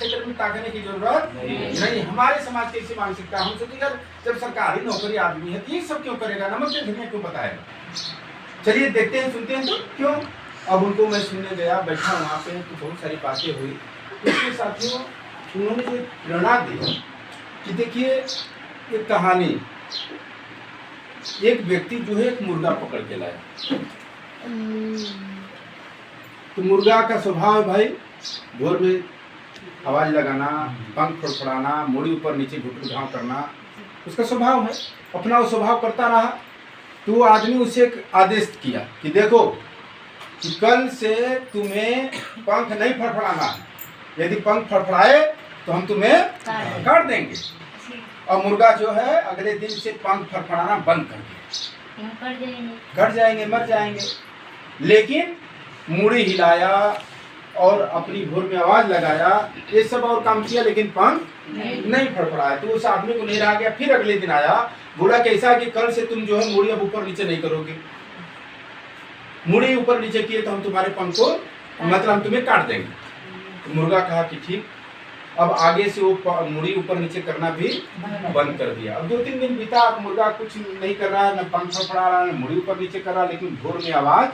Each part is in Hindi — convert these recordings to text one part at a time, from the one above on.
क्षेत्र में ताकने की जरूरत नहीं। हमारे समाज की ऐसी मानसिकता, हम सोचते यार जब सरकारी नौकरी आदमी है तो ये सब क्यों करेगा, नमक के धनिया क्यों बताएगा। चलिए देखते हैं, सुनते हैं तो क्यों। अब उनको मैं सुनने गया, बैठा वहाँ पे तो बहुत सारी बातें हुई। इसके साथियों उन्होंने जो प्रेरणा दी कि देखिए एक कहानी, एक व्यक्ति जो है एक मुर्गा पकड़ के लाया। तो मुर्गा का स्वभाव है भाई भोर में आवाज लगाना, पंख फड़फड़ाना, मुड़ी ऊपर नीचे घुटघुटाव करना, उसका स्वभाव है। अपना वो स्वभाव करता रहा। तो वो आदमी उसे एक आदेश किया कि देखो कि कल से तुम्हें पंख नहीं फड़फड़ाना, यदि पंख फड़फड़ाए तो हम तुम्हें काट देंगे। और मुर्गा जो है अगले दिन से पंख फड़फड़ाना बंद कर दिया। कट जाएंगे, मर जाएंगे। लेकिन मुड़ी हिलाया और अपनी भोर में आवाज लगाया, ये सब और काम किया, लेकिन पंख नहीं फड़फड़ाया। तो उस आदमी को नहीं रहा गया। फिर अगले दिन आया, बोला कैसा कि कल से तुम जो है मुड़ी अब ऊपर नीचे नहीं करोगे, मुड़ी ऊपर नीचे किए तो हम तुम्हारे पंख को मतलब हम तुम्हें काट देंगे। तो मुर्गा कहा कि ठीक। अब आगे से वो मुड़ी ऊपर नीचे करना भी बंद कर दिया। अब 2-3 दिन बीता, अब मुर्गा कुछ नहीं कर रहा है, न पंख फड़फड़ा रहा है, न मुड़ी ऊपर नीचे कर रहा, लेकिन भोर में आवाज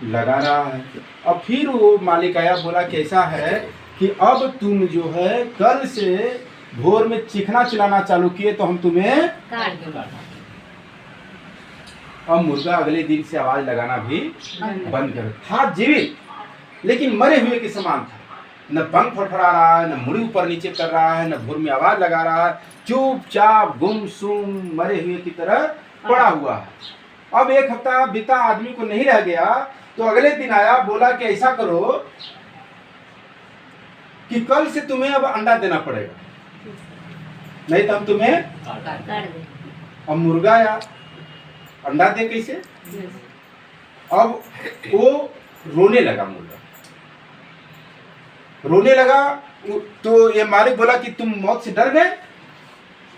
लगा रहा है। अब फिर वो मालिक आया, बोला कैसा है कि अब तुम जो है कल से भोर में चीखना चिल्लाना चालू किए तो हम तुम्हें अब मुर्गा अगले दिन से आवाज लगाना भी बंद कर था, जीवित लेकिन मरे हुए के समान था। न पंख फड़फड़ा रहा है, न मुड़ी ऊपर नीचे कर रहा है, न भोर में आवाज लगा रहा है, चुपचाप गुमसुम मरे हुए की तरह पड़ा हुआ है। अब 1 हफ्ता बीता, आदमी को नहीं रह गया। तो अगले दिन आया, बोला कि ऐसा करो कि कल से तुम्हें अब अंडा देना पड़ेगा, नहीं तो हम तुम्हें। अब मुर्गा आया, अंडा दे कैसे। अब वो रोने लगा, मुर्गा रोने लगा। तो ये मालिक बोला कि तुम मौत से डर गए।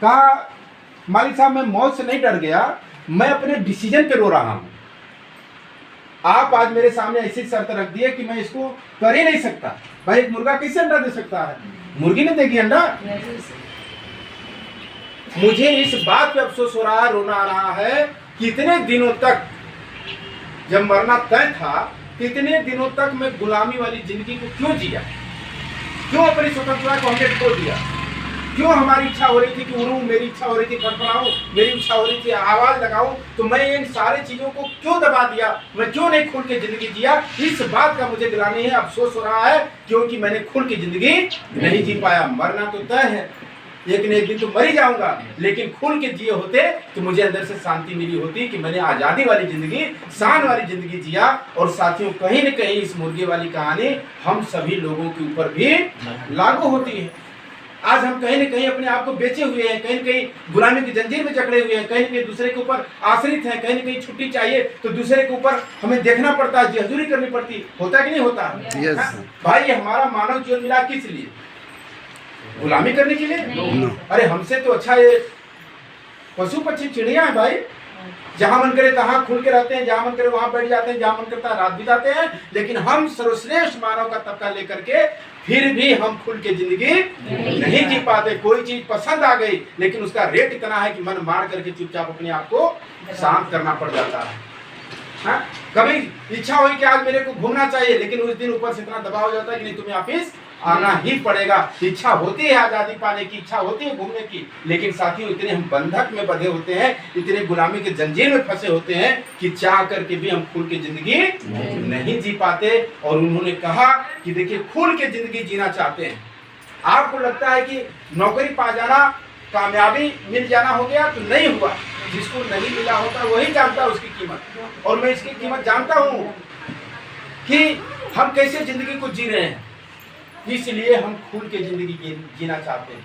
कहा मालिक साहब मैं मौत से नहीं डर गया, मैं अपने डिसीजन पे रो रहा हूं। आप आज मेरे सामने ऐसी शर्त रख दी है कि मैं इसको कर ही नहीं सकता। भाई एक मुर्गा कैसे अंडा दे सकता है, मुर्गी ने देगी अंडा। मुझे इस बात पे अफसोस हो रहा है, रोना आ रहा है कि इतने दिनों तक जब मरना तय था, इतने दिनों तक मैं गुलामी वाली जिंदगी को क्यों जिया, क्यों अपनी स्वतंत्रता को हमने खो दिया, क्यों हमारी इच्छा हो रही थी कि उड़ूं, मेरी इच्छा हो रही थी फड़फड़ाऊं, मेरी इच्छा हो रही थी आवाज लगाऊं, तो मैं इन सारी चीजों को क्यों दबा दिया, मैं क्यों नहीं खुल के जिंदगी जिया। इस बात का मुझे गिलानी है, अफसोस हो रहा है, क्योंकि मैंने खुल के जिंदगी नहीं जी पाया। मरना तो तय है, लेकिन एक दिन तो मर ही जाऊंगा, लेकिन खुल के जिए होते तो मुझे अंदर से शांति मिली होती कि मैंने आजादी वाली जिंदगी, शान वाली जिंदगी जिया। और साथियों कहीं न कहीं इस मुर्गे वाली कहानी हम सभी लोगों के ऊपर भी लागू होती है। आज हम कहीं न कहीं अपने आप को बेचे हुए हैं, कहीं न कहीं गुलामी की जंजीर में जकड़े हुए हैं, कहीं न कहीं दूसरे के ऊपर आश्रित हैं, कहीं न कहीं छुट्टी चाहिए तो दूसरे के ऊपर हमें देखना पड़ता है, हजूरी करनी पड़ती। होता कि नहीं होता? भाई हमारा मानव जीवन मिला किस लिए? गुलामी करने के लिए? अरे हमसे तो अच्छा ये पशु पक्षी चिड़िया है भाई, जहां मन करे तहां खुल के रहते हैं, जहां मन करे वहां बैठ जाते हैं, जहां मन करता है रात बिताते हैं। लेकिन हम सर्वश्रेष्ठ मानव का तबका लेकर के फिर भी हम खुल के जिंदगी नहीं जी पाते। कोई चीज पसंद आ गई, लेकिन उसका रेट इतना है कि मन मार करके चुपचाप अपने आप को शांत करना पड़ जाता है। हाँ? कभी इच्छा हुई कि आज मेरे को घूमना चाहिए, लेकिन उस दिन ऊपर से इतना दबाव हो जाता है कि नहीं तुम्हें ऑफिस आना ही पड़ेगा। इच्छा होती है आजादी पाने की, इच्छा होती है घूमने की, लेकिन साथियों इतने हम बंधक में बंधे होते हैं, इतने गुलामी के जंजीर में फंसे होते हैं कि चाह करके भी हम खुल के जिंदगी नहीं जी पाते। और उन्होंने कहा कि देखिए खुल के जिंदगी जीना चाहते हैं। आपको लगता है कि नौकरी पा जाना, कामयाबी मिल जाना हो गया, तो नहीं हुआ। जिसको नहीं मिला होता वही जानता है उसकी कीमत। और मैं इसकी कीमत जानता हूँ कि हम कैसे जिंदगी को जी रहे हैं। इसलिए हम खुल के जिंदगी जीना चाहते हैं,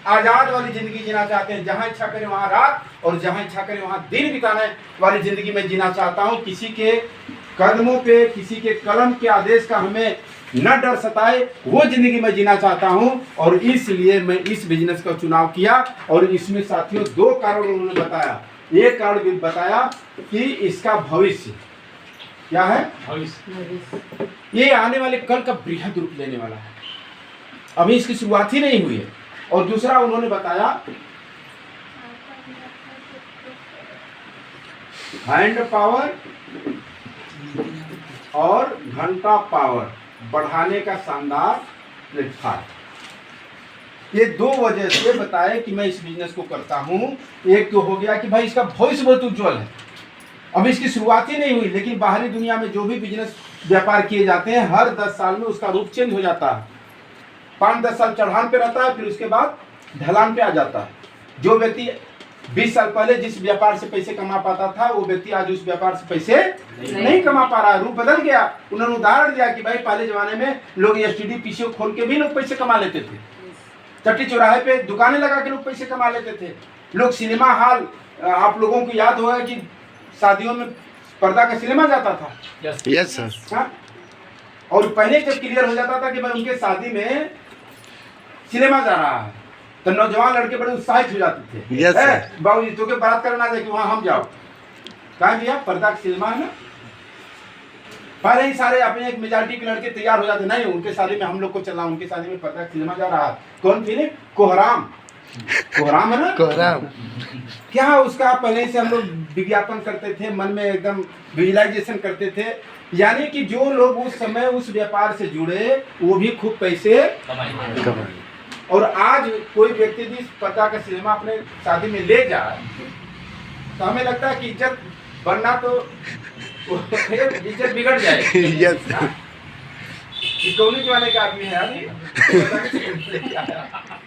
आजाद वाली जिंदगी जीना चाहते हैं, जहां इच्छा करें वहां रात और जहां इच्छा करें वहां दिन बिताने वाली जिंदगी में जीना चाहता हूं। किसी के कदमों पे, किसी के कलम के आदेश का हमें न डर सताए, वो जिंदगी में जीना चाहता हूं। और इसलिए मैं इस बिजनेस का चुनाव किया। और इसमें साथियों 2 कारण उन्होंने बताया। एक कारण भी बताया कि इसका भविष्य क्या है, भविष्य ये आने वाले कल का बृहद रूप लेने वाला है। अभी इसकी शुरुआत ही नहीं हुई है। और दूसरा उन्होंने बताया हैंड पावर और घंटा पावर बढ़ाने का शानदार प्लेटफॉर्म। ये दो वजह से बताए कि मैं इस बिजनेस को करता हूं। एक तो हो गया कि भाई इसका भविष्य बहुत उज्जवल है, अभी इसकी शुरुआत ही नहीं हुई, लेकिन बाहरी दुनिया में जो भी बिजनेस व्यापार किए जाते हैं हर 10 साल में उसका रूप चेंज हो जाता है। 5-10 साल चढ़ान पे रहता है, फिर उसके बाद ढलान पे आ जाता है। जो व्यक्ति 20 साल पहले जिस व्यापार से पैसे कमा पाता था, वो व्यक्ति आज उस व्यापार से पैसे नहीं कमा पा रहा है, रूप बदल गया। उन्होंने उदाहरण दिया कि भाई पहले जमाने में लोग एसटीडी पीसीओ खोल के भी लोग पैसे कमा लेते थे, चट्टी चौराहे पे दुकानें लगा के लोग पैसे कमा लेते थे, लोग सिनेमा हॉल, आप लोगों को याद होगा कि शादियों में पर्दा का सिनेमा जाता था। Yes sir. हाँ? और पहले जब क्लियर हो जाता था कि भाई उनके शादी में सिनेमा जा रहा है, तो नौजवान लड़के बड़े उत्साहित हो जाते थे। Yes sir. बाबूजी तो के बात करना जाए कि वहाँ हम जाओ, कहा भैया पर्दा का सिनेमा है ना। पहले ही सारे अपने एक मेजॉरिटी के लड़के तैयार हो जाते, नहीं उनके शादी में हम लोग को चलना, उनके शादी में पर्दा का सिनेमा जा रहा है। कौन फिल्म? कोहराम। कोहराम है ना, कोहराम। क्या उसका पहले से हम लोग विज्ञापन करते थे, मन में एकदम विजुअलाइजेशन करते थे। यानी कि जो लोग उस समय उस व्यापार से जुड़े वो भी खूब पैसे कमाए। और आज कोई व्यक्ति भी पर्दा का सिनेमा अपने शादी में ले जाए तो हमें लगता है कि इज्जत बनना तो इज्जत बिगड़ जाएगी। यस। कौन जमाने का आदमी है अभी